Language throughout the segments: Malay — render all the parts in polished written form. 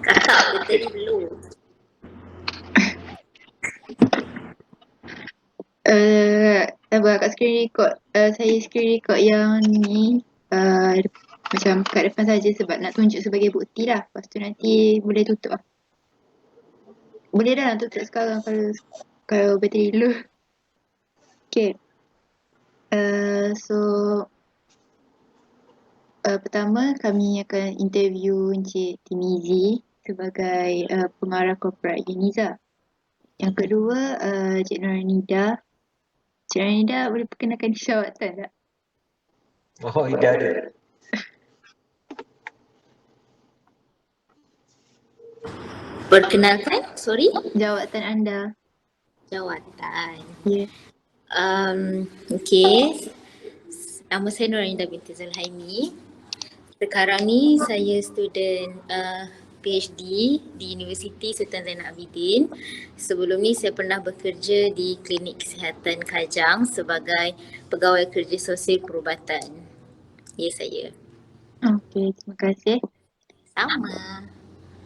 Kakak betul belum? Sabar kat screen record. Saya screen record yang ni macam kat depan saja sebab nak tunjuk sebagai bukti lah. Lepas tu nanti boleh tutup lah. Boleh dah nak tutup sekarang kalau bateri low. Okay. So pertama kami akan interview Encik Timizi sebagai pengarah corporate Uniza. Yang kedua Cik Noranida. Cik Noranida boleh perkenalkan jawatan tak? Oh, Ida ada. Perkenalkan, sorry? Jawatan anda. Jawatan. Ya. Okay. Nama saya Norainda binti Zulhaimi. Sekarang ni saya student PhD di Universiti Sultan Zainal Abidin. Sebelum ni saya pernah bekerja di Klinik Kesihatan Kajang sebagai pegawai kerja sosial perubatan. Ya, saya. Okey, terima kasih. Sama.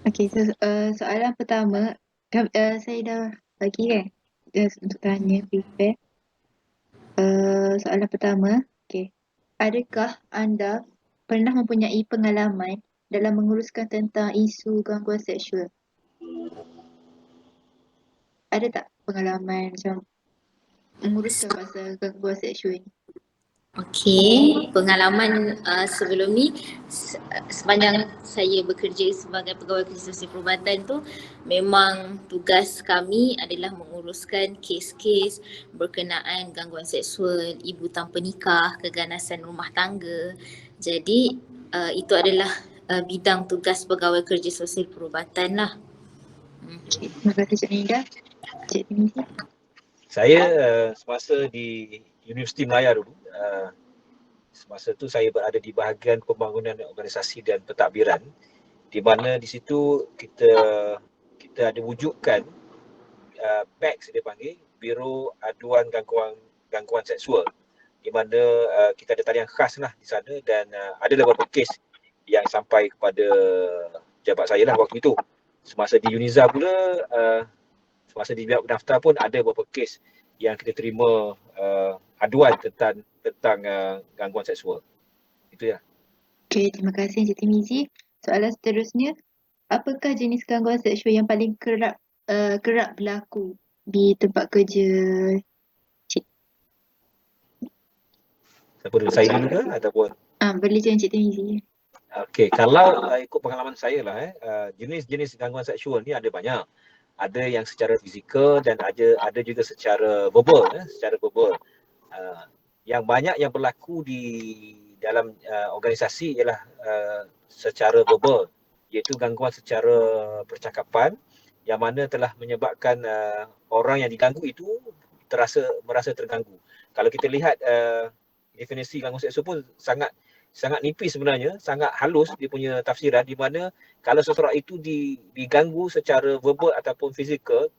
Okey, so soalan pertama saya dah bagi kan just untuk tanya prepare. Soalan pertama, okey. Adakah anda pernah mempunyai pengalaman dalam menguruskan tentang isu gangguan seksual? Ada tak pengalaman macam menguruskan pasal gangguan seksual ni? Okey, pengalaman sebelum ni sepanjang saya bekerja sebagai pegawai kerja sosial perubatan tu memang tugas kami adalah menguruskan kes-kes berkenaan gangguan seksual, ibu tanpa nikah, keganasan rumah tangga. Jadi itu adalah bidang tugas pegawai kerja sosial perubatan lah. Okay, terima kasih Cik Nida. Cik Timizi. Saya semasa di Universiti Melaya dulu, semasa tu saya berada di bahagian pembangunan organisasi dan pentadbiran, di mana di situ kita ada wujudkan BACS dia panggil, Biro Aduan Gangguan Seksual, di mana kita ada talian khas lah di sana dan ada beberapa kes yang sampai kepada jabat saya lah waktu itu. Semasa di Uniza pula, semasa di pihak pendaftar pun ada beberapa kes yang kita terima aduan tentang gangguan seksual. Itu ya. Okey, terima kasih Cik Timizi. Soalan seterusnya, apakah jenis gangguan seksual yang paling kerap berlaku di tempat kerja Cik? Siapa dulu? Saya dulu ke ataupun? Boleh je Cik Timizi. Okey, kalau ikut pengalaman saya lah, jenis-jenis gangguan seksual ni ada banyak. Ada yang secara fizikal dan ada juga secara verbal, yang banyak yang berlaku di dalam organisasi ialah secara verbal, iaitu gangguan secara percakapan yang mana telah menyebabkan orang yang diganggu itu merasa terganggu. Kalau kita lihat definisi gangguan seksual pun sangat nipis sebenarnya, sangat halus dia punya tafsiran, di mana kalau seseorang itu diganggu secara verbal ataupun fizikal,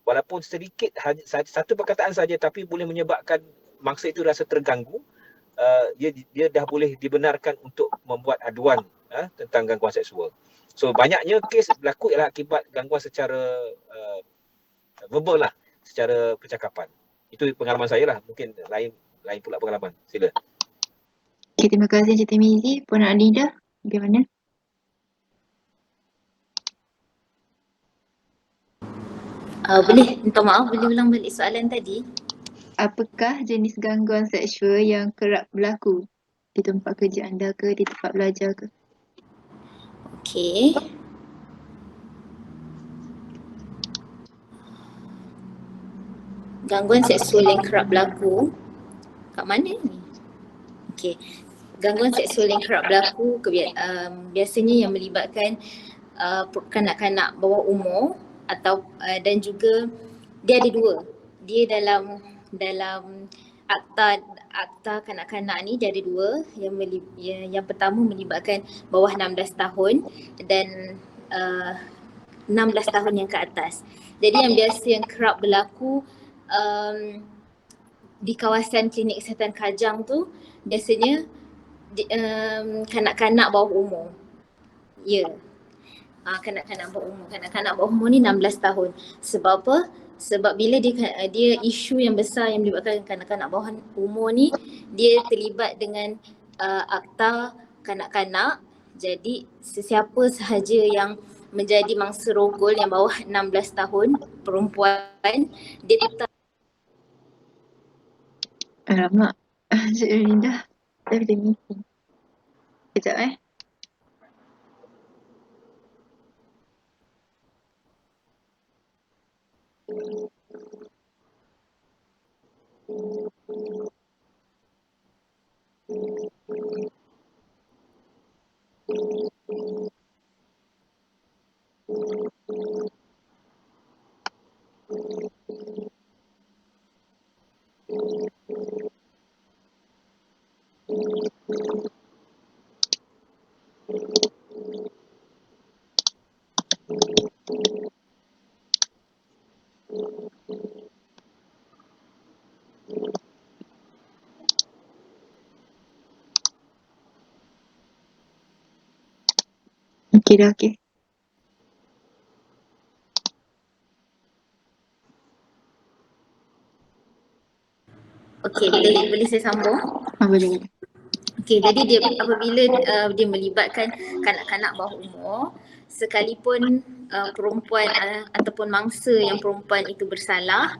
walaupun sedikit satu perkataan saja tapi boleh menyebabkan mangsa itu rasa terganggu, dia dah boleh dibenarkan untuk membuat aduan tentang gangguan seksual. So banyaknya kes berlaku ialah akibat gangguan secara verbal lah, secara percakapan. Itu pengalaman saya lah, mungkin lain pula pengalaman. Sila. Okay, terima kasih Cik Timizi. Puan Alida, bagaimana? Boleh minta maaf, boleh ulang balik soalan tadi? Apakah jenis gangguan seksual yang kerap berlaku di tempat kerja anda ke, di tempat belajar ke? Okey. Gangguan seksual yang kerap berlaku kat mana ni? Okey. Gangguan seksual yang kerap berlaku biasanya yang melibatkan kanak-kanak bawah umur atau dan juga dia ada dua. Dia dalam akta kanak-kanak ni dia ada dua. Yang pertama melibatkan bawah 16 tahun dan 16 tahun yang ke atas. Jadi yang biasa yang kerap berlaku di kawasan klinik kesihatan Kajang tu biasanya kanak-kanak bawah umur. Ya. Kanak-kanak bawah umur ni 16 tahun. Sebab apa? Sebab bila dia isu yang besar yang melibatkan kanak-kanak bawah umur ni, dia terlibat dengan akta kanak-kanak. Jadi sesiapa sahaja yang menjadi mangsa rogol yang bawah 16 tahun, perempuan, dia tetap. Alamak. Cik Nurlinda dah ada meeting. Sekejap Okey dah okey. Okey, boleh saya sambung? Boleh. Okey, jadi dia apabila dia melibatkan kanak-kanak bawah umur, sekalipun perempuan ataupun mangsa yang perempuan itu bersalah,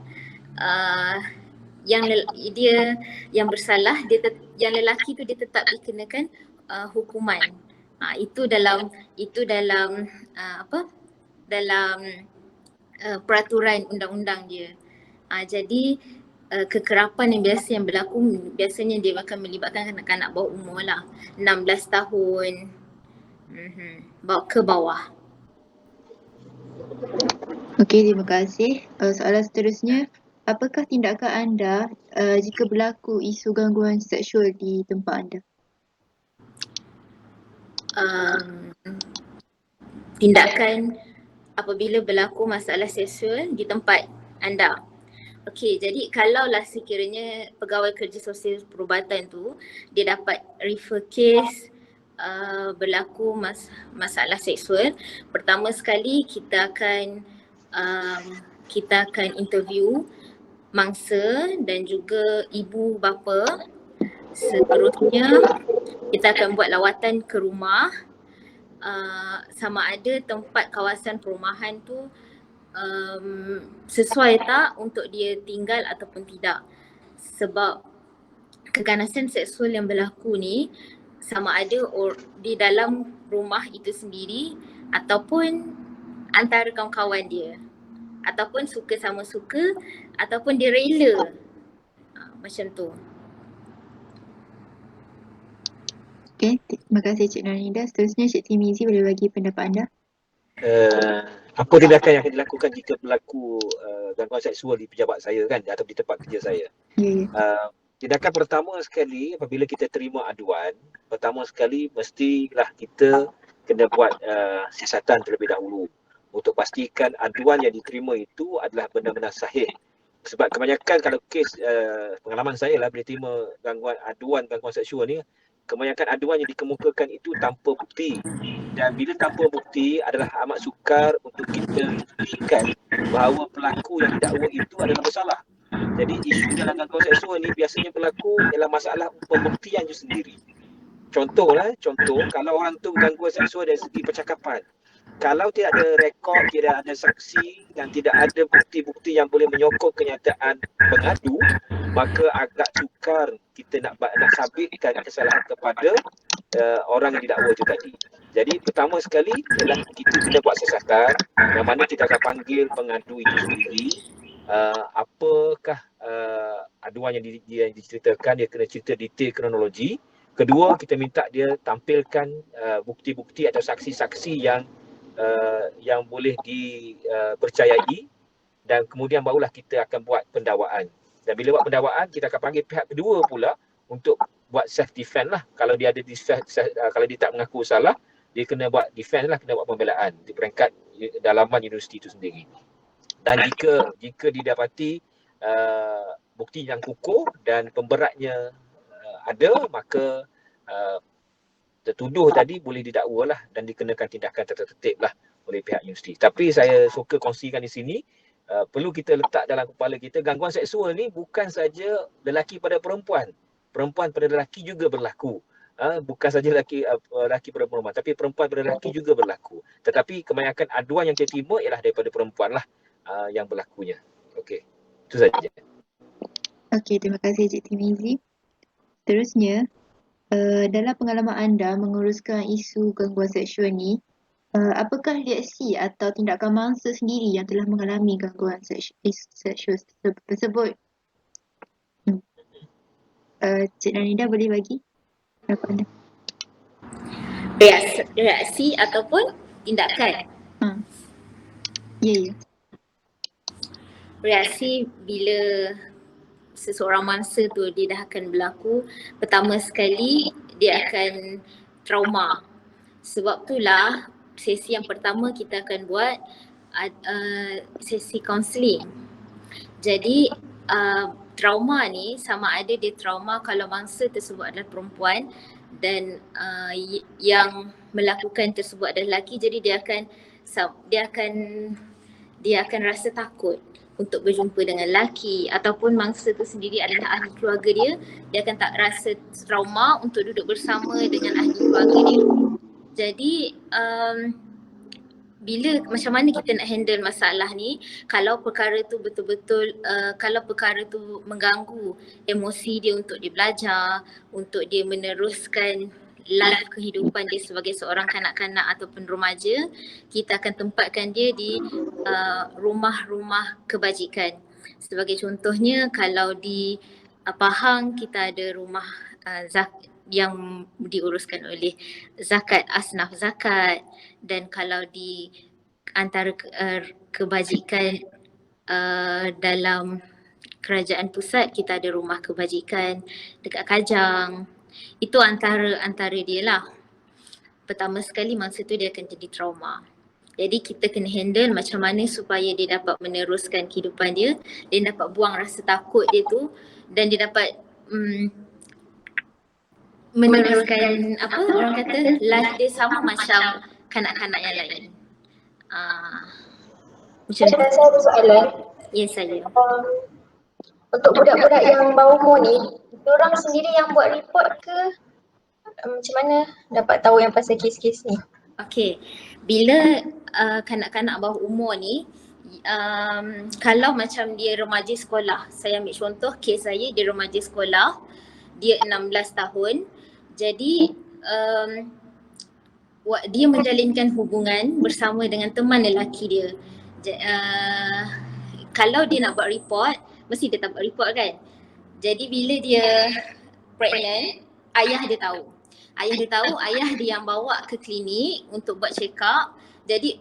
dia yang bersalah, yang lelaki tu dia tetap dikenakan hukuman. Itu dalam dalam peraturan undang-undang dia. Jadi kekerapan yang berlaku biasanya dia akan melibatkan kanak-kanak bawah umur lah, 16 tahun ke bawah. Okey, terima kasih. Soalan seterusnya, apakah tindakan anda jika berlaku isu gangguan seksual di tempat anda? Tindakan apabila berlaku masalah seksual di tempat anda. Okey, jadi kalaulah sekiranya pegawai kerja sosial perubatan tu dia dapat refer case berlaku masalah seksual, pertama sekali kita akan interview mangsa dan juga ibu bapa. Seterusnya kita akan buat lawatan ke rumah, sama ada tempat kawasan perumahan tu sesuai tak untuk dia tinggal ataupun tidak. Sebab keganasan seksual yang berlaku ni sama ada di dalam rumah itu sendiri ataupun antara kawan-kawan dia, ataupun suka sama suka ataupun dia rela, macam tu. Okey, terima kasih Cik Nurlinda. Seterusnya Cik Timizi boleh bagi pendapat anda. Apa tindakan yang akan dilakukan jika berlaku gangguan seksual di pejabat saya kan, atau di tempat kerja saya? Tindakan pertama sekali apabila kita terima aduan, pertama sekali mestilah kita kena buat siasatan terlebih dahulu untuk pastikan aduan yang diterima itu adalah benar-benar sahih. Sebab kebanyakan kalau kes pengalaman saya lah bila terima aduan gangguan seksual ni, kebanyakan aduan yang dikemukakan itu tanpa bukti. Dan bila tanpa bukti adalah amat sukar untuk kita buktikan bahawa pelaku yang didakwa itu adalah bersalah. Jadi isu dalam gangguan seksual ni biasanya berlaku ialah masalah pembuktian itu sendiri. Contoh kalau orang tu gangguan seksual dari segi percakapan, kalau tidak ada rekod, tidak ada saksi dan tidak ada bukti-bukti yang boleh menyokong kenyataan pengadu, maka agak sukar kita nak sabitkan kesalahan kepada orang yang didakwa itu tadi. Jadi pertama sekali ialah kita kena buat siasatan yang mana kita akan panggil pengadu itu sendiri. Apakah aduan yang dia diceritakan, dia kena cerita detail kronologi. Kedua, kita minta dia tampilkan bukti-bukti atau saksi-saksi yang boleh dipercayai, dan kemudian barulah kita akan buat pendakwaan. Dan bila buat pendakwaan, kita akan panggil pihak kedua pula untuk buat self defense lah. Kalau dia ada kalau dia tak mengaku salah, dia kena buat defense lah, kena buat pembelaan di peringkat dalaman universiti itu sendiri. Dan jika didapati bukti yang kukuh dan pemberatnya ada, maka tertuduh tadi boleh didakwa lah dan dikenakan tindakan tertertib lah oleh pihak universiti. Tapi saya suka kongsikan di sini, perlu kita letak dalam kepala kita, gangguan seksual ni bukan saja lelaki pada perempuan. Perempuan pada lelaki juga berlaku. Bukan saja lelaki pada perempuan, tapi perempuan pada lelaki juga berlaku. Tetapi kebanyakan aduan yang kita terima ialah daripada perempuan lah yang berlakunya. Okey, itu saja. Okey, terima kasih Cik Timizi. Seterusnya, dalam pengalaman anda menguruskan isu gangguan seksual ni, apakah reaksi atau tindakan mangsa sendiri yang telah mengalami gangguan seksual tersebut? Cik Nanida boleh bagi pendapat anda? Reaksi ataupun tindakan. Ya. Reaksi bila seseorang mangsa tu dia dah akan berlaku, pertama sekali dia akan trauma. Sebab itulah sesi yang pertama kita akan buat sesi kaunseling. Jadi trauma ni sama ada dia trauma kalau mangsa tersebut adalah perempuan dan yang melakukan tersebut adalah lelaki, jadi dia akan rasa takut untuk berjumpa dengan lelaki, ataupun mangsa tu sendiri adalah ahli keluarga dia akan tak rasa trauma untuk duduk bersama dengan ahli keluarga dia. Jadi bila macam mana kita nak handle masalah ni kalau perkara tu betul-betul kalau perkara tu mengganggu emosi dia untuk dia belajar, untuk dia meneruskan life kehidupan dia sebagai seorang kanak-kanak ataupun remaja, kita akan tempatkan dia di rumah-rumah kebajikan. Sebagai contohnya kalau di Pahang kita ada rumah yang diuruskan oleh zakat, asnaf zakat, dan kalau di antara kebajikan dalam kerajaan pusat kita ada rumah kebajikan dekat Kajang. Itu antara dia lah. Pertama sekali mangsa tu dia akan jadi trauma. Jadi kita kena handle macam mana supaya dia dapat meneruskan kehidupan dia dapat buang rasa takut dia tu, dan dia dapat meneruskan orang kata life dia sama macam kanak-kanak yang lain. Macam tu. Saya ada soalan. Ya, saya. Untuk budak-budak yang bawah umur ni, diorang sendiri yang buat report ke? Macam mana dapat tahu yang pasal kes-kes ni? Okey, bila kanak-kanak bawah umur ni, kalau macam dia remaja sekolah, saya ambil contoh kes saya, dia remaja sekolah, dia 16 tahun, jadi dia menjalinkan hubungan bersama dengan teman lelaki dia. Kalau dia nak buat report, mesti dia tak buat report kan. Jadi bila dia pregnant, ayah dia tahu. Ayah dia yang bawa ke klinik untuk buat check up. Jadi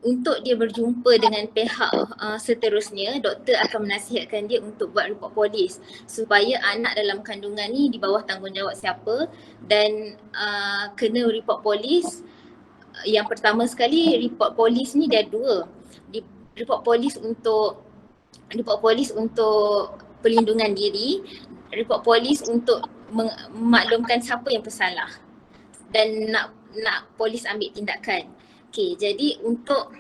untuk dia berjumpa dengan pihak seterusnya, doktor akan menasihatkan dia untuk buat report polis supaya anak dalam kandungan ni di bawah tanggungjawab siapa, dan kena report polis. Yang pertama sekali report polis ni dia dua. Report polis untuk perlindungan diri, report polis untuk memaklumkan siapa yang bersalah dan nak polis ambil tindakan. Okey, jadi untuk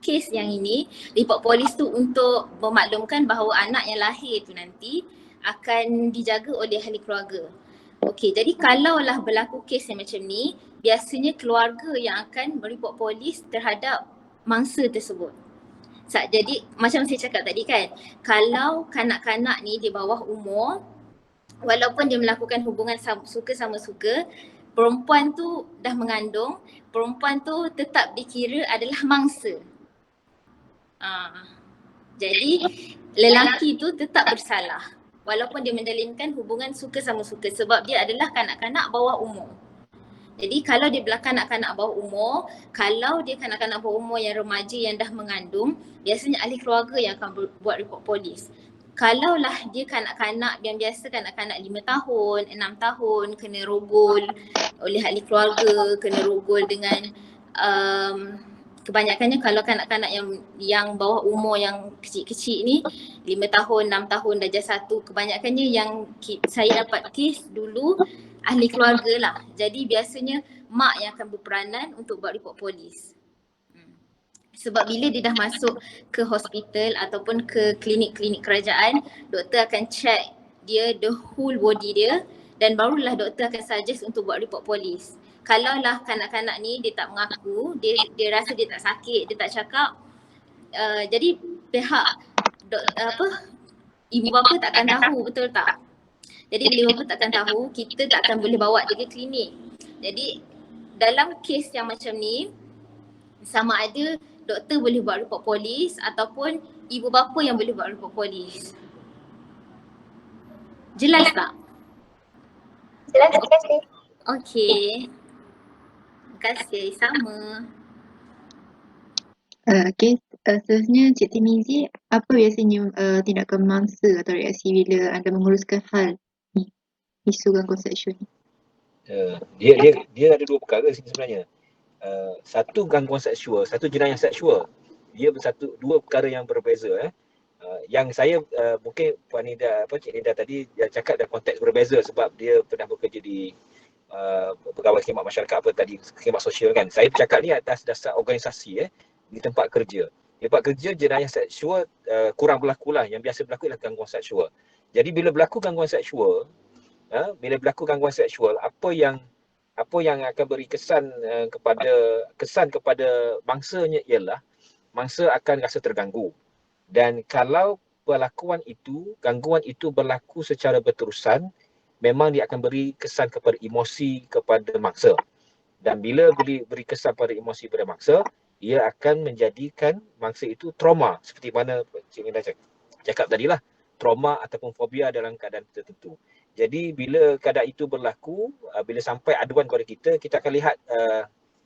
kes yang ini, report polis tu untuk memaklumkan bahawa anak yang lahir tu nanti akan dijaga oleh ahli keluarga. Okey, jadi kalaulah berlaku kes yang macam ni, biasanya keluarga yang akan mereport polis terhadap mangsa tersebut. Jadi macam saya cakap tadi kan, kalau kanak-kanak ni di bawah umur, walaupun dia melakukan hubungan suka sama suka, perempuan tu dah mengandung, perempuan tu tetap dikira adalah mangsa. Jadi lelaki tu tetap bersalah walaupun dia menjalinkan hubungan suka sama suka, sebab dia adalah kanak-kanak bawah umur. Jadi kalau dia belah kanak-kanak bawah umur, kalau dia kanak-kanak bawah umur yang remaja yang dah mengandung, biasanya ahli keluarga yang akan buat report polis. Kalaulah dia kanak-kanak yang biasa, kanak-kanak 5 tahun, 6 tahun kena rogol oleh ahli keluarga, kena rogol dengan kebanyakannya kalau kanak-kanak yang bawah umur yang kecil-kecil ni 5 tahun, 6 tahun darjah 1, kebanyakannya yang saya dapat kes dulu ahli keluarga lah. Jadi biasanya mak yang akan berperanan untuk buat report polis. Sebab bila dia dah masuk ke hospital ataupun ke klinik-klinik kerajaan, doktor akan check dia the whole body dia dan barulah doktor akan suggest untuk buat report polis. Kalau lah kanak-kanak ni dia tak mengaku, dia rasa dia tak sakit, dia tak cakap, jadi pihak ibu bapa takkan tahu, betul tak? Jadi bila ibu bapa takkan tahu, kita tak akan boleh bawa dia ke klinik. Jadi dalam kes yang macam ni, sama ada doktor boleh buat report polis ataupun ibu bapa yang boleh buat report polis. Jelas tak? Jelas, terima kasih. Okey. Terima kasih, sama. Okay, seterusnya Cik Timizi, apa biasanya tindakan mangsa atau reaksi bila anda menguruskan hal ni, isu gangguan seksual ni? Dia ada dua perkara sini sebenarnya. Satu gangguan seksual, satu jenayah seksual. Dia dua perkara yang berbeza. Yang saya mungkin Puan Nida, Cik Nida tadi dia cakap dalam konteks berbeza sebab dia pernah bekerja di pegawai khidmat masyarakat khidmat sosial kan. Saya bercakap ni atas dasar organisasi di tempat kerja. Di tempat kerja jenayah seksual kurang berlaku lah. Yang biasa berlaku ialah gangguan seksual. Jadi bila berlaku gangguan seksual, apa yang akan beri kesan kepada mangsanya ialah mangsa akan rasa terganggu. Dan kalau gangguan itu berlaku secara berterusan, memang dia akan beri kesan kepada emosi kepada mangsa. Dan bila beri kesan pada emosi pada mangsa, ia akan menjadikan mangsa itu trauma, seperti mana Cik Nida cakap tadi lah, trauma ataupun fobia dalam keadaan tertentu. Jadi bila keadaan itu berlaku, bila sampai aduan kepada kita akan lihat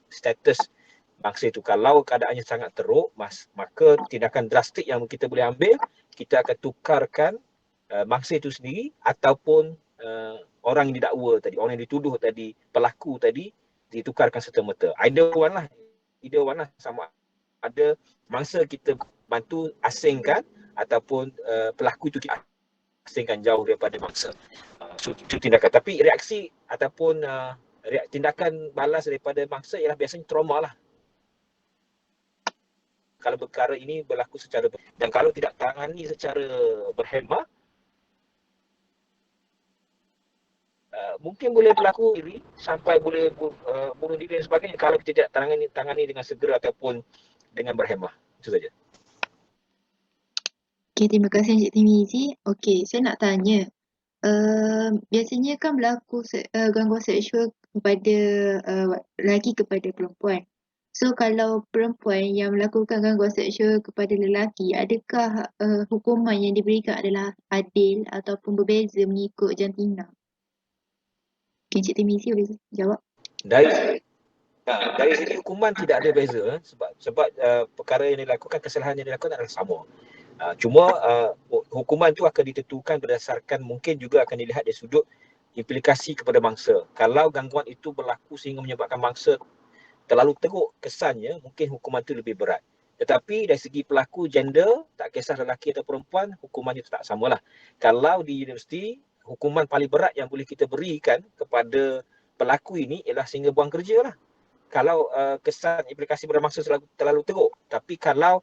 status mangsa itu. Kalau keadaannya sangat teruk, maka tindakan drastik yang kita boleh ambil, kita akan tukarkan mangsa itu sendiri ataupun orang yang didakwa tadi, orang yang dituduh tadi, pelaku tadi, ditukarkan serta-merta. Either one lah, sama ada mangsa kita bantu asingkan ataupun pelaku itu kita asingkan jauh daripada mangsa. So itu tindakan. Tapi reaksi ataupun tindakan balas daripada mangsa ialah biasanya trauma lah. Kalau perkara ini berlaku dan kalau tidak tangani secara berhemah, mungkin boleh berlaku diri sampai boleh bunuh diri dan sebagainya kalau kita tidak tangani dengan segera ataupun dengan berhemah. Itu saja. Okay, terima kasih Encik Timizi. Okay, saya nak tanya, biasanya kan berlaku gangguan seksual kepada lelaki kepada perempuan. So kalau perempuan yang melakukan gangguan seksual kepada lelaki, adakah hukuman yang diberikan adalah adil ataupun berbeza mengikut jantina? Okay, Encik Timizi boleh jawab? Dari segi hukuman tidak ada beza sebab perkara yang dilakukan, kesalahan yang dilakukan adalah sama. Cuma hukuman itu akan ditentukan berdasarkan, mungkin juga akan dilihat dari sudut implikasi kepada mangsa. Kalau gangguan itu berlaku sehingga menyebabkan mangsa terlalu teruk kesannya, mungkin hukuman itu lebih berat. Tetapi dari segi pelaku gender, tak kisah lelaki atau perempuan, hukuman itu tak samalah. Kalau di universiti, hukuman paling berat yang boleh kita berikan kepada pelaku ini ialah sehingga buang kerja lah. Kalau kesan implikasi pada mangsa terlalu teruk. Tapi kalau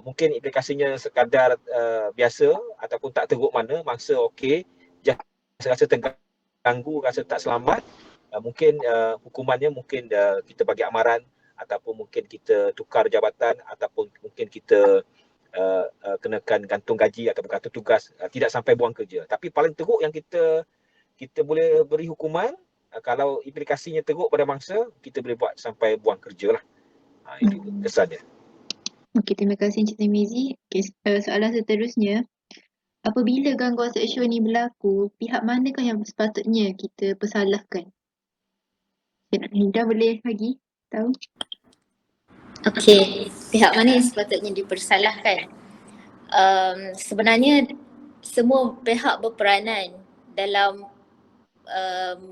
mungkin implikasinya sekadar biasa ataupun tak teruk mana, mangsa okey, rasa terganggu, rasa tak selamat, mungkin hukumannya kita bagi amaran ataupun mungkin kita tukar jabatan ataupun mungkin kita kenakan gantung gaji ataupun gantung tugas, tidak sampai buang kerja. Tapi paling teruk yang kita boleh beri hukuman, kalau implikasinya teruk pada mangsa, kita boleh buat sampai buang kerja lah. Itu kesannya. Okey, terima kasih Encik Timizi. Okay, soalan seterusnya, apabila gangguan seksual ni berlaku, pihak manakah yang sepatutnya kita persalahkan? Nida boleh bagi tahu? Okey, pihak mana yang sepatutnya dipersalahkan? Sebenarnya semua pihak berperanan dalam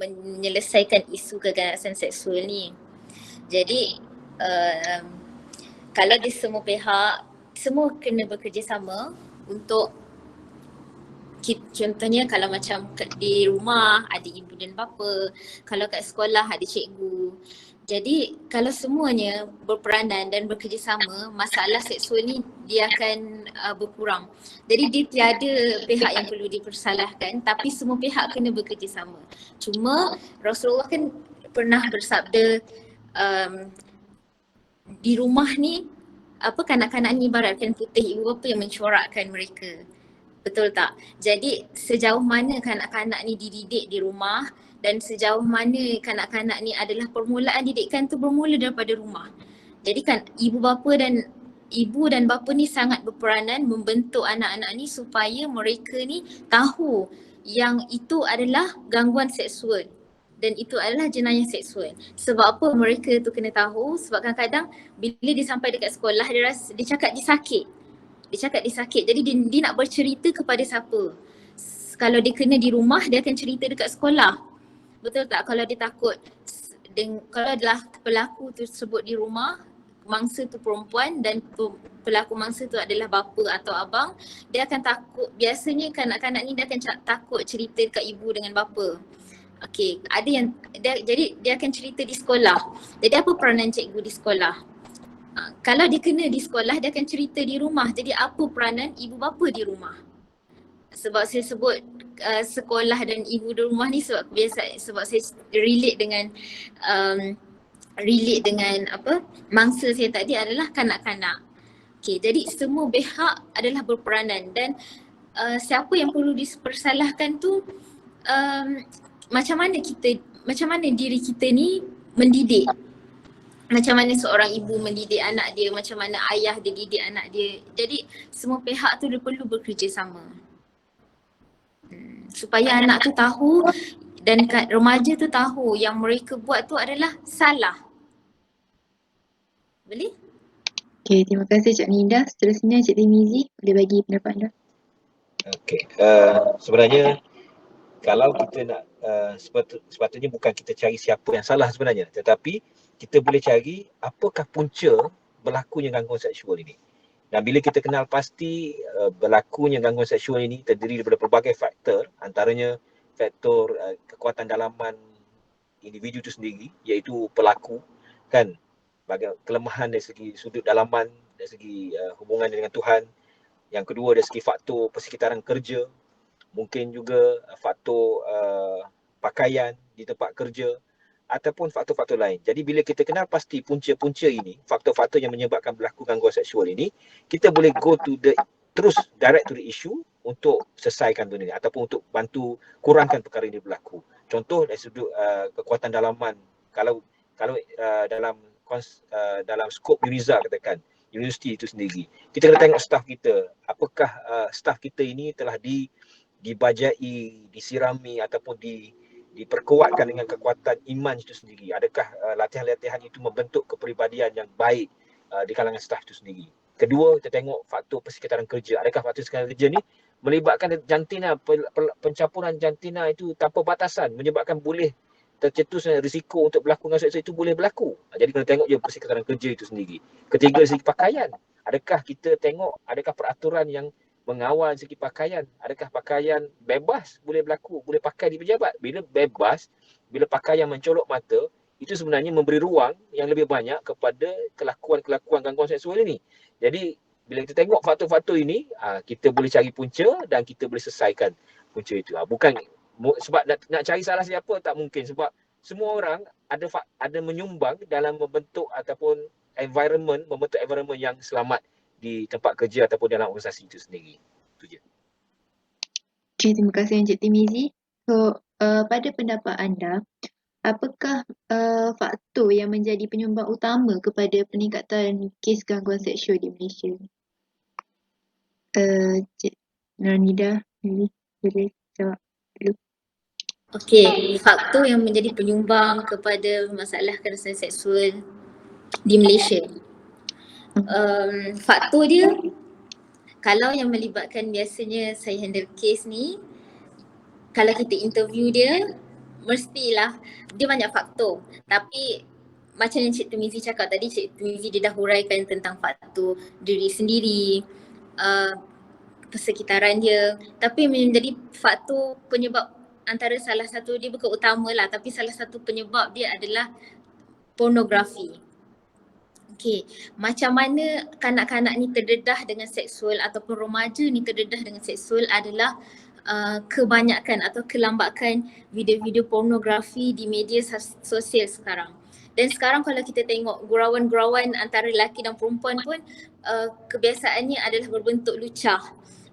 menyelesaikan isu keganasan seksual ni. Jadi kalau di semua pihak, semua kena bekerjasama untuk contohnya kalau macam di rumah ada ibu dan bapa, kalau kat sekolah ada cikgu. Jadi kalau semuanya berperanan dan bekerjasama, masalah seksual ni dia akan berkurang. Jadi dia tiada pihak yang perlu dipersalahkan, tapi semua pihak kena bekerjasama. Cuma Rasulullah kan pernah bersabda, di rumah ni kanak-kanak ni ibaratkan putih ibu bapa yang mencorakkan mereka. Betul tak? Jadi sejauh mana kanak-kanak ni dididik di rumah dan sejauh mana kanak-kanak ni adalah permulaan didikan tu bermula daripada rumah. Jadi kan ibu dan bapa ni sangat berperanan membentuk anak-anak ni supaya mereka ni tahu yang itu adalah gangguan seksual dan itu adalah jenayah seksual. Sebab apa mereka tu kena tahu? Sebab kadang-kadang bila dia sampai dekat sekolah dia cakap dia sakit. Jadi dia nak bercerita kepada siapa? Kalau dia kena di rumah, dia akan cerita dekat sekolah. Betul tak? Kalau dia takut, kalau adalah pelaku tersebut di rumah, mangsa tu perempuan dan pelaku mangsa tu adalah bapa atau abang, dia akan takut. Biasanya kanak-kanak ni dia akan takut cerita dekat ibu dengan bapa. Okey, ada yang jadi dia akan cerita di sekolah. Jadi apa peranan cikgu di sekolah? Kalau dia kena di sekolah, dia akan cerita di rumah. Jadi apa peranan ibu bapa di rumah? Sebab saya sebut sekolah dan ibu di rumah ni sebab saya relate dengan mangsa saya tadi adalah kanak-kanak. Okay, jadi semua pihak adalah berperanan dan siapa yang perlu dipersalahkan tu macam mana diri kita ni mendidik. Macam mana seorang ibu mendidik anak dia, macam mana ayah dia didik anak dia. Jadi semua pihak tu dia perlu bekerjasama. Supaya anak tu tahu dan remaja tu tahu yang mereka buat tu adalah salah. Boleh? Okay, terima kasih Cik Nida. Seterusnya Cik Timizi boleh bagi pendapat anda. Okey, sebenarnya kalau kita nak sepatutnya bukan kita cari siapa yang salah sebenarnya, tetapi kita boleh cari apakah punca berlakunya gangguan seksual ini. Dan bila kita kenal pasti berlakunya gangguan seksual ini terdiri daripada pelbagai faktor, antaranya faktor kekuatan dalaman individu itu sendiri, iaitu pelaku, kan, kelemahan dari segi sudut dalaman, dari segi hubungan dengan Tuhan. Yang kedua dari segi faktor persekitaran kerja, mungkin juga faktor pakaian di tempat kerja ataupun faktor-faktor lain. Jadi bila kita kenal pasti punca-punca ini, faktor-faktor yang menyebabkan berlaku gangguan seksual ini, kita boleh terus direct to the issue untuk selesaikan benda ini ataupun untuk bantu kurangkan perkara ini berlaku. Contoh dari sudut kekuatan dalaman, kalau dalam skop UNIZA katakan, universiti itu sendiri, kita kena tengok staf kita, apakah staf kita ini telah dibajai, disirami ataupun diperkuatkan dengan kekuatan iman itu sendiri. Adakah latihan-latihan itu membentuk kepribadian yang baik di kalangan staf itu sendiri. Kedua, kita tengok faktor persekitaran kerja. Adakah faktor persekitaran kerja ni melibatkan jantina, pencampuran jantina itu tanpa batasan, menyebabkan boleh tercetus risiko untuk berlaku dengan seksual itu boleh berlaku. Jadi kena tengok je persekitaran kerja itu sendiri. Ketiga, dari segi pakaian. Adakah kita tengok adakah peraturan yang mengawal segi pakaian, adakah pakaian bebas boleh berlaku, boleh pakai di pejabat. Bila bebas, bila pakaian mencolok mata, itu sebenarnya memberi ruang yang lebih banyak kepada kelakuan-kelakuan gangguan seksual ini. Jadi bila kita tengok faktor-faktor ini, kita boleh cari punca dan kita boleh selesaikan punca itu. Bukan sebab nak cari salah siapa, tak mungkin, sebab semua orang ada menyumbang dalam membentuk ataupun membentuk environment yang selamat di tempat kerja ataupun dalam organisasi itu sendiri. Itu je. Okay, terima kasih Encik Timizi. So, pada pendapat anda, apakah faktor yang menjadi penyumbang utama kepada peningkatan kes gangguan seksual di Malaysia? Cik Nida, boleh jawab dulu. Okey, faktor yang menjadi penyumbang kepada masalah kekerasan seksual di Malaysia. Faktor dia, kalau yang melibatkan biasanya saya handle kes ni, kalau kita interview dia, mestilah dia banyak faktor. Tapi macam yang Cik Tumizi cakap tadi, Cik Tumizi dia dah huraikan tentang faktor diri sendiri, persekitaran dia, tapi menjadi faktor penyebab antara salah satu, dia bukan utama lah, tapi salah satu penyebab dia adalah pornografi. Okey, macam mana kanak-kanak ni terdedah dengan seksual ataupun remaja ni terdedah dengan seksual adalah kebanyakan atau kelambakan video-video pornografi di media sosial sekarang. Dan sekarang kalau kita tengok gurauan-gurauan antara lelaki dan perempuan pun kebiasaannya adalah berbentuk lucah.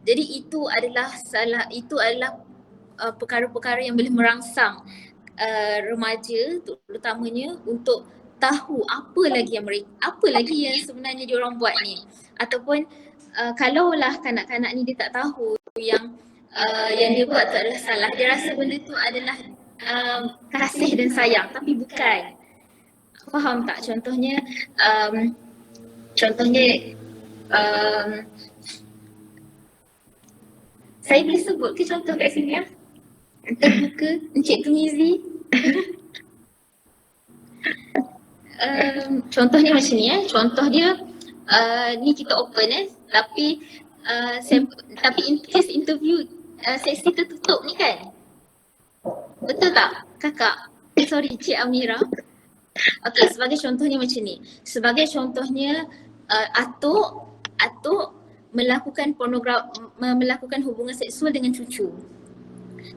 Jadi itu adalah perkara-perkara yang boleh merangsang remaja terutamanya untuk tahu apa lagi yang sebenarnya diorang buat ni, ataupun kalaulah kanak-kanak ni dia tak tahu yang dia buat tu adalah salah, dia rasa benda tu adalah kasih dan sayang, tapi bukan. Faham tak? Contohnya saya boleh sebut ke contoh kat sini ya? Terbuka Encik Tumizi. Contohnya macam ni contoh dia ni kita open tapi in case interview sesi tertutup ni kan, betul tak kakak? Sorry Cik Amira. Okey, sebagai contohnya macam ni, sebagai contohnya atuk melakukan melakukan hubungan seksual dengan cucu,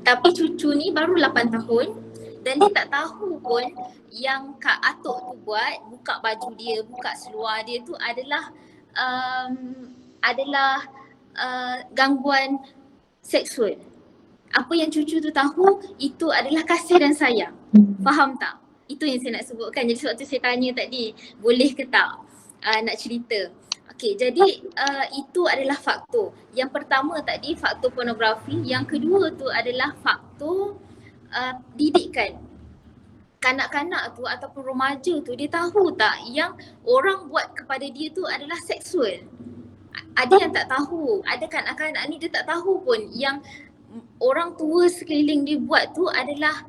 tapi cucu ni baru 8 tahun dan dia tak tahu pun yang kak atuk tu buat, buka baju dia, buka seluar dia tu adalah gangguan seksual. Apa yang cucu tu tahu itu adalah kasih dan sayang. Faham tak? Itu yang saya nak sebutkan. Jadi sebab tu saya tanya tadi, boleh ke tak nak cerita. Okey, jadi itu adalah faktor. Yang pertama tadi faktor pornografi, yang kedua tu adalah faktor didikan. Kanak-kanak tu ataupun remaja tu dia tahu tak yang orang buat kepada dia tu adalah seksual. Ada yang tak tahu, ada kanak-kanak ni dia tak tahu pun yang orang tua sekeliling dia buat tu adalah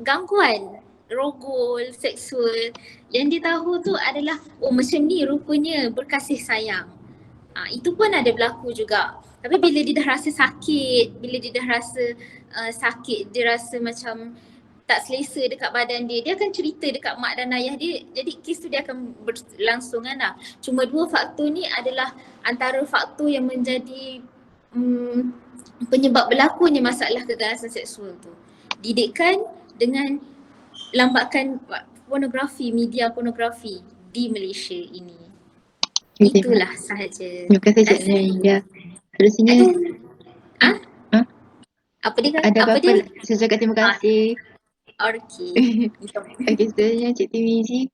gangguan rogol, seksual. Yang dia tahu tu adalah macam ni rupanya berkasih sayang. Itu pun ada berlaku juga. Tapi bila dia dah rasa sakit, bila dia dah rasa sakit, dia rasa macam tak selesa dekat badan dia, dia akan cerita dekat mak dan ayah dia. Jadi kes tu dia akan berlangsung lah. Cuma dua faktor ni adalah antara faktor yang menjadi penyebab berlakunya masalah keganasan seksual tu. Didikan dengan lambakan pornografi, media pornografi di Malaysia ini. Itulah sahaja. Terima kasih Cik Naida. Harusnya apa dia? ada apa-apa saya cakap terima kasih. Okey. Okey, seterusnya Cik Tumizi.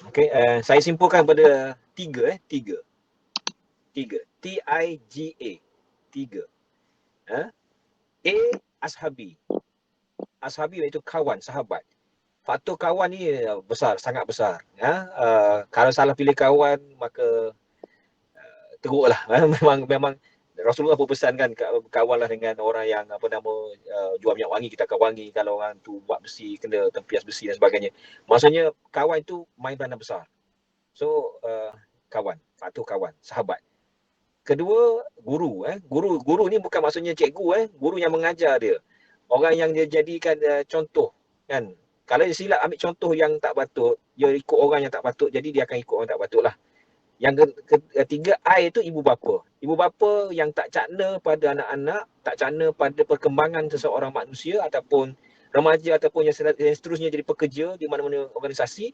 Okey, saya simpulkan pada tiga. T-I-G-A. Tiga. A, ashabi. Ashabi iaitu kawan, sahabat. Faktor kawan ni besar, sangat besar. Kalau salah pilih kawan, maka teruklah. Memang Rasulullah berpesan kan, kawanlah dengan orang yang jual minyak wangi, kita akan wangi. Kalau orang tu buat besi, kena tempias besi dan sebagainya. Maksudnya kawan itu main peranan besar. So kawan, faktor kawan, sahabat. Kedua, guru. Guru ni bukan maksudnya cikgu, guru yang mengajar dia. Orang yang dia jadikan contoh kan. Kalau dia silap ambil contoh yang tak patut, dia ikut orang yang tak patut, jadi dia akan ikut orang tak patut lah. Yang ketiga, I itu ibu bapa. Ibu bapa yang tak cakna pada anak-anak, tak cakna pada perkembangan seseorang manusia ataupun remaja ataupun yang seterusnya jadi pekerja di mana-mana organisasi,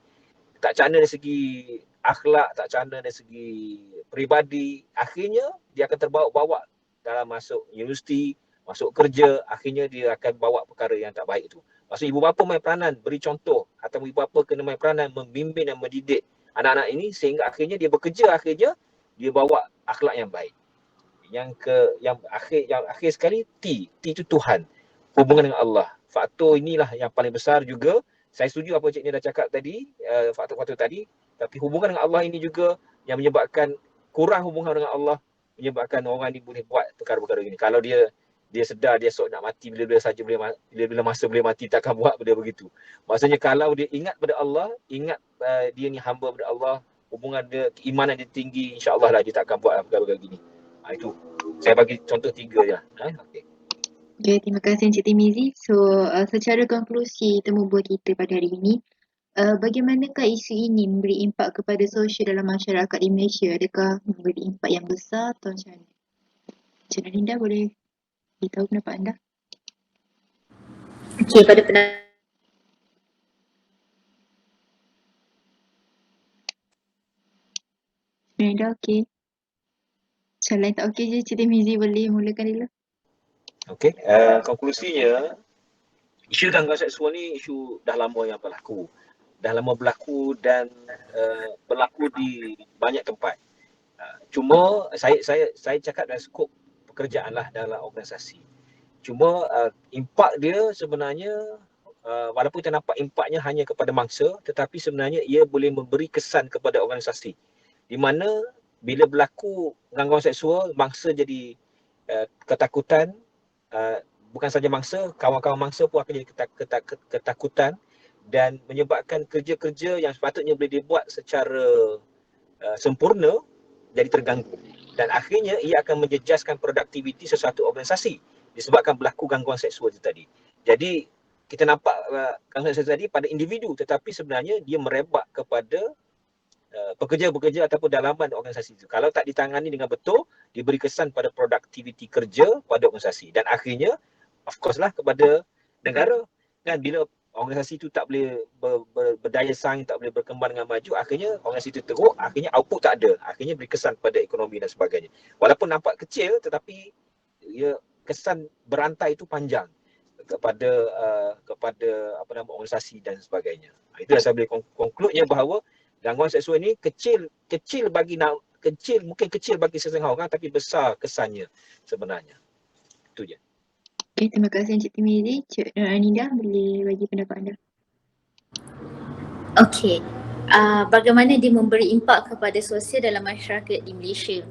tak cakna dari segi akhlak, tak cakna dari segi peribadi, akhirnya dia akan terbawa-bawa dalam masuk universiti, masuk kerja, akhirnya dia akan bawa perkara yang tak baik itu. Maksudnya ibu bapa main peranan, beri contoh, atau ibu bapa kena main peranan membimbing dan mendidik anak-anak ini sehingga akhirnya dia bekerja, akhirnya dia bawa akhlak yang baik. Yang akhir sekali T itu Tuhan. Hubungan dengan Allah. Faktor inilah yang paling besar juga. Saya setuju apa Cik Nia dah cakap tadi, faktor-faktor tadi, tapi hubungan dengan Allah ini juga yang menyebabkan kurang hubungan dengan Allah, menyebabkan orang ini boleh buat perkara-perkara ini. Kalau dia dia sedar dia esok nak mati bila-bila saja bila-bila masa boleh mati, takkan buat benda begitu. Maksudnya kalau dia ingat pada Allah, ingat dia ni hamba pada Allah, hubungan dia, keimanan dia tinggi, insya-Allah lah dia takkan buat perkara-perkara gini. Itu. Saya bagi contoh 3 je. Okey. Okay, terima kasih Encik Timizi. So, secara konklusi temu bual kita pada hari ini, bagaimanakah isu ini memberi impak kepada sosial dalam masyarakat di Malaysia? Adakah memberi impak yang besar atau macam mana? Encik Narinda boleh beritahu pendapat anda? Okey, pada pendapat Narinda okey. Macam lain tak okey je, Encik Timizi boleh mulakan dulu. Okey, konklusinya, isu gangguan seksual ni isu dah lama yang berlaku. Dah lama berlaku dan berlaku di banyak tempat. Cuma saya cakap dalam skop pekerjaan lah dalam organisasi. Cuma impak dia sebenarnya walaupun kita nampak impaknya hanya kepada mangsa, tetapi sebenarnya ia boleh memberi kesan kepada organisasi. Di mana bila berlaku gangguan seksual, mangsa jadi ketakutan, bukan saja mangsa, kawan-kawan mangsa pun akan jadi ketakutan dan menyebabkan kerja-kerja yang sepatutnya boleh dibuat secara sempurna jadi terganggu. Dan akhirnya ia akan menjejaskan produktiviti sesuatu organisasi disebabkan berlaku gangguan seksual itu tadi. Jadi kita nampak gangguan seksual tadi pada individu, tetapi sebenarnya dia merebak kepada pekerja-pekerja ataupun dalaman organisasi itu. Kalau tak ditangani dengan betul, diberi kesan pada produktiviti kerja pada organisasi dan akhirnya of course lah kepada negara. Kan bila organisasi itu tak boleh berdaya saing, tak boleh berkembang dengan maju, akhirnya organisasi itu teruk, akhirnya output tak ada, akhirnya beri kesan pada ekonomi dan sebagainya. Walaupun nampak kecil tetapi ia kesan berantai itu panjang kepada organisasi dan sebagainya. Itulah saya boleh conclude-nya bahawa gangguan seksual ini mungkin kecil bagi sesetengah orang tapi besar kesannya sebenarnya. Itu je. Okay, terima kasih Encik Timizi. Cik Narinda boleh bagi pendapat anda? okey. Bagaimana dia memberi impak kepada sosial dalam masyarakat di Malaysia?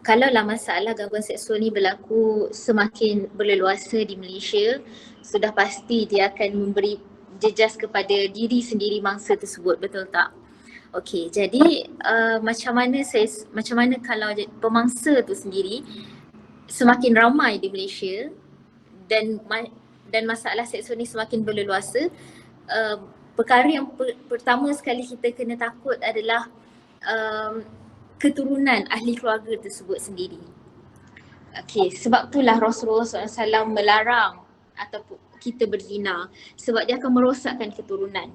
Kalaulah masalah gangguan seksual ni berlaku semakin berleluasa di Malaysia, sudah pasti dia akan memberi jejas kepada diri sendiri mangsa tersebut, betul tak? Okey, jadi macam mana kalau pemangsa tu sendiri semakin ramai di Malaysia dan masalah seksual ni semakin berleluasa, perkara yang pertama sekali kita kena takut adalah keturunan ahli keluarga tersebut sendiri. Okey, sebab itulah Rasulullah SAW melarang ataupun kita berzina, sebab dia akan merosakkan keturunan.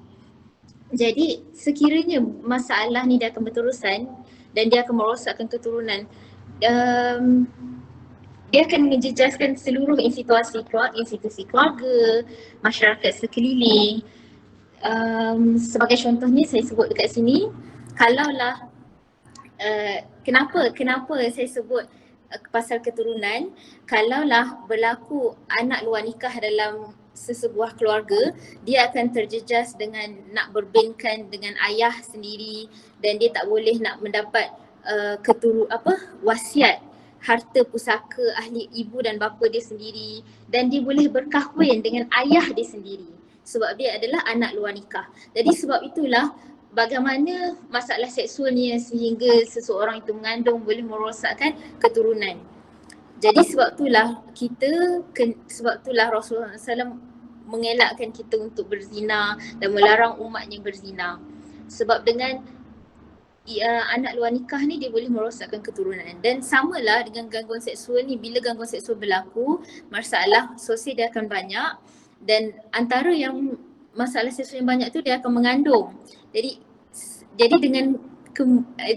Jadi sekiranya masalah ni dia akan berterusan dan dia akan merosakkan keturunan, dia akan menjejaskan seluruh institusi keluarga, masyarakat sekeliling. Sebagai contohnya saya sebut dekat sini, kalaulah kenapa saya sebut pasal keturunan, kalaulah berlaku anak luar nikah dalam sesebuah keluarga, dia akan terjejas dengan nak berbinkan dengan ayah sendiri dan dia tak boleh nak mendapat wasiat harta pusaka ahli ibu dan bapa dia sendiri, dan dia boleh berkahwin dengan ayah dia sendiri sebab dia adalah anak luar nikah. Jadi sebab itulah bagaimana masalah seksualnya sehingga seseorang itu mengandung boleh merosakkan keturunan. Jadi sebab itulah Rasulullah SAW mengelakkan kita untuk berzina dan melarang umatnya berzina. Sebab dengan anak luar nikah ni dia boleh merosakkan keturunan. Dan samalah dengan gangguan seksual ni, bila gangguan seksual berlaku, masalah sosial dia akan banyak dan antara yang masalah seksual yang banyak tu dia akan mengandung. Jadi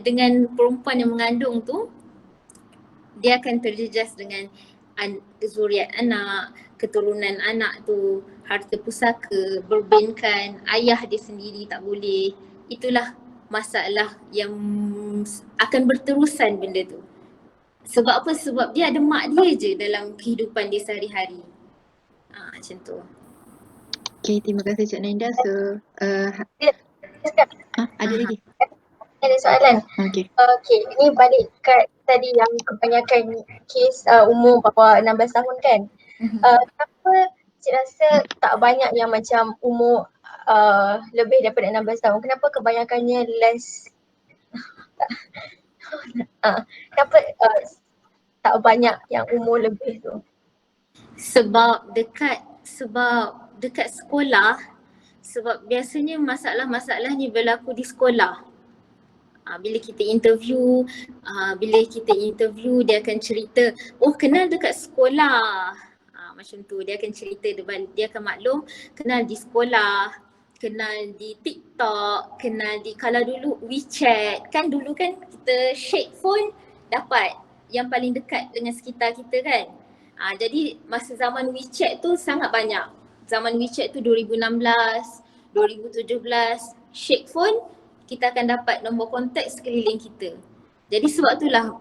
dengan perempuan yang mengandung tu, dia akan terjejas dengan zuriat anak, keturunan anak tu, harta pusaka, berbinkan, ayah dia sendiri tak boleh. Itulah masalah yang akan berterusan benda tu. Sebab apa? Sebab dia ada mak dia je dalam kehidupan dia sehari-hari. Macam tu. Okay, terima kasih Cik Narinda. So, ada lagi? Ada soalan. Okay. Okey, ini balik kat tadi yang kebanyakan kes umur bawah 16 tahun kan. Kenapa Cik rasa tak banyak yang macam umur lebih daripada 16 tahun? Kenapa kebanyakannya less kenapa tak banyak yang umur lebih tu? Sebab dekat sekolah, sebab biasanya masalah-masalah ni berlaku di sekolah. Bila kita interview dia akan cerita, oh kenal dekat sekolah. Macam tu, dia akan cerita, dia akan maklum kenal di sekolah, kenal di TikTok, kenal di, kalau dulu WeChat, kan dulu kan kita shake phone dapat yang paling dekat dengan sekitar kita kan. Jadi masa zaman WeChat tu sangat banyak. Zaman WeChat tu 2016, 2017, shake phone kita akan dapat nombor kontak sekeliling kita. Jadi sebab itulah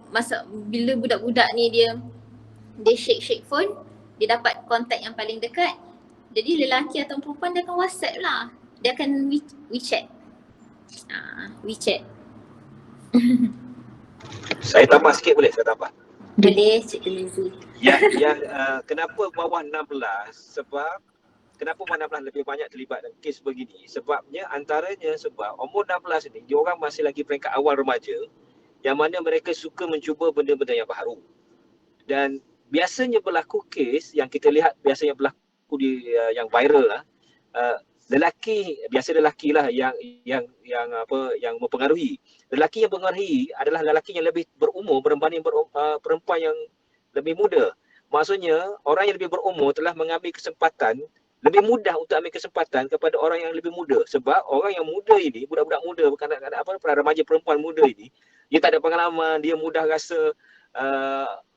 bila budak-budak ni dia shake phone, dia dapat kontak yang paling dekat. Jadi lelaki atau perempuan dia akan WhatsApp lah. Dia akan WeChat. WeChat. Saya tambah sikit boleh? Saya tambah. Boleh Cik Lizi. Kenapa bawah 16? Kenapa bawah 16 lebih banyak terlibat dalam kes begini? Sebabnya antaranya sebab umur 16 ni diorang masih lagi peringkat awal remaja yang mana mereka suka mencuba benda-benda yang baru. Dan biasanya berlaku kes yang kita lihat biasanya berlaku di yang viral lah. Lelaki lah yang mempengaruhi. Lelaki yang mempengaruhi adalah lelaki yang lebih berumur berbanding perempuan yang lebih muda. Maksudnya orang yang lebih berumur telah mengambil kesempatan, lebih mudah untuk ambil kesempatan kepada orang yang lebih muda. Sebab orang yang muda ini, budak-budak muda, remaja perempuan muda ini, dia tak ada pengalaman, dia mudah rasa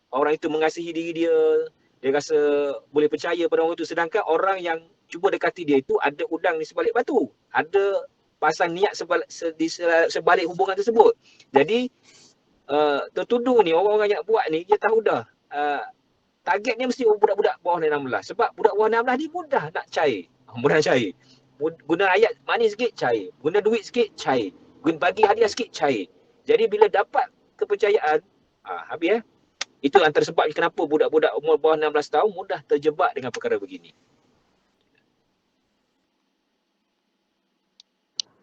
orang itu mengasihi diri dia, dia rasa boleh percaya pada orang itu. Sedangkan orang yang cuba dekati dia itu ada udang di sebalik batu, ada pasang niat sebalik hubungan tersebut. Jadi tertuduh ni, orang-orang yang buat ni, dia tahu dah targetnya mesti budak-budak bawah 16. Sebab budak bawah 16 ni mudah nak cair. Mudah cair. Guna ayat manis sikit cair. Guna duit sikit cair. Guna bagi hadiah sikit cair. Jadi bila dapat kepercayaan, habis Itu antara sebab kenapa budak-budak umur bawah 16 tahun mudah terjebak dengan perkara begini.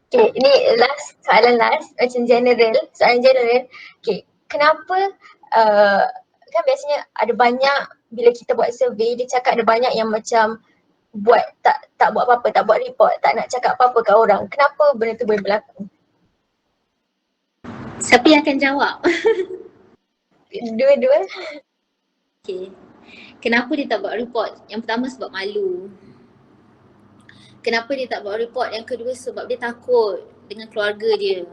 Okay, ini soalan last, macam soalan general. Okay, kenapa kan biasanya ada banyak, bila kita buat survey, dia cakap ada banyak yang macam buat tak buat apa-apa, tak buat report, tak nak cakap apa-apa kat orang. Kenapa benda tu boleh berlaku? Siapa yang akan jawab? Dua-dua. Okay. Kenapa dia tak buat report? Yang pertama sebab malu. Kenapa dia tak buat report? Yang kedua sebab dia takut dengan keluarga dia.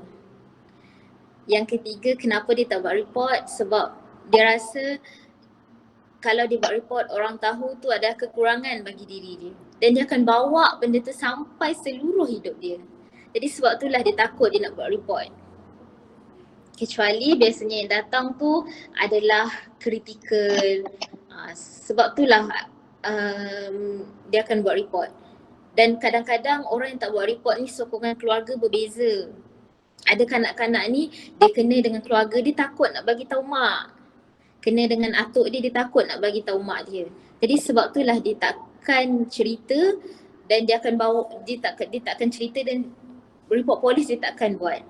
Yang ketiga, kenapa dia tak buat report? Sebab dia rasa kalau dia buat report, orang tahu tu ada kekurangan bagi diri dia. Dan dia akan bawa benda tu sampai seluruh hidup dia. Jadi sebab itulah dia takut dia nak buat report. Kecuali biasanya yang datang tu adalah kritikal. Sebab itulah dia akan buat report. Dan kadang-kadang orang yang tak buat report ni sokongan keluarga berbeza. Ada kanak-kanak ni dia kena dengan keluarga dia takut nak bagi tahu mak. Kena dengan atuk dia takut nak bagi tahu mak dia. Jadi sebab itulah dia takkan cerita dan dia takkan cerita dan report polis dia takkan buat.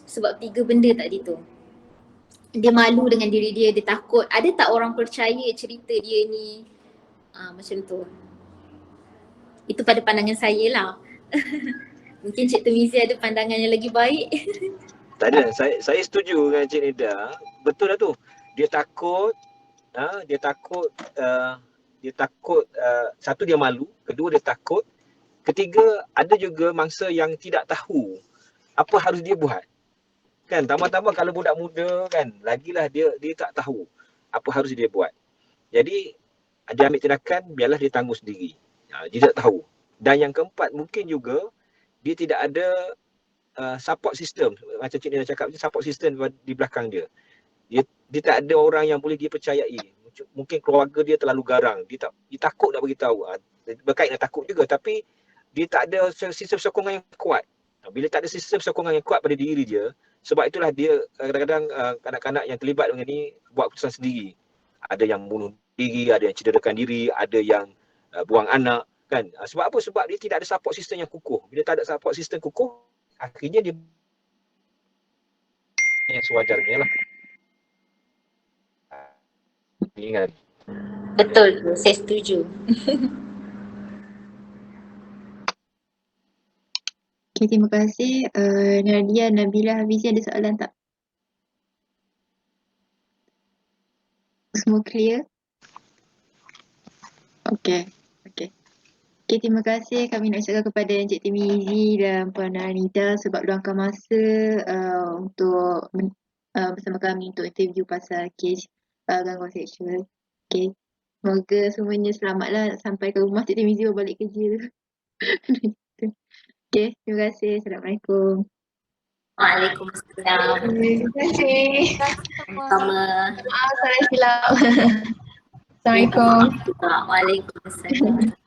Sebab 3 benda tadi tu. Dia malu dengan diri dia, dia takut. Ada tak orang percaya cerita dia ni? Macam tu. Itu pada pandangan saya lah. Mungkin Cik Temizi ada pandangan yang lagi baik. Tak ada, saya setuju dengan Cik Nida. Betul lah tu. Dia takut, satu dia malu, kedua dia takut, ketiga ada juga mangsa yang tidak tahu apa harus dia buat. Kan, tambah-tambah kalau budak muda kan, lagilah dia tak tahu apa harus dia buat. Jadi dia ambil tindakan, biarlah dia tanggung sendiri. Dia tak tahu. Dan yang keempat, mungkin juga dia tidak ada support system. Macam Cik Nida cakap, support system di belakang dia. Dia tak ada orang yang boleh dia percayai. Mungkin keluarga dia terlalu garang. Dia takut nak beritahu. Berkait dengan takut juga, tapi dia tak ada sistem sokongan yang kuat. Bila tak ada sistem sokongan yang kuat pada diri dia, sebab itulah dia kadang-kadang kanak-kanak yang terlibat dengan ni buat keputusan sendiri. ada yang bunuh diri, ada yang cederakan diri, ada yang buang anak kan. Sebab apa? Sebab dia tidak ada support system yang kukuh. Bila tak ada support system kukuh, akhirnya dia yang sewajarnya lah. Ingat. Betul tu, saya setuju. Okay, terima kasih. Nadia, Nabila, Hafizi ada soalan tak? Semua clear? Okay. Okay, terima kasih. Kami nak ucapkan kepada Encik Timizi dan Puan Anida sebab luangkan masa untuk bersama kami untuk interview pasal kes gangguan seksual. Okay. Semoga semuanya selamatlah sampai ke rumah Encik Timizi balik kerja. Okay, terima kasih. Assalamualaikum. Waalaikumsalam. Terima kasih. Sama. Maaf salah silap. Assalamualaikum. Waalaikumsalam.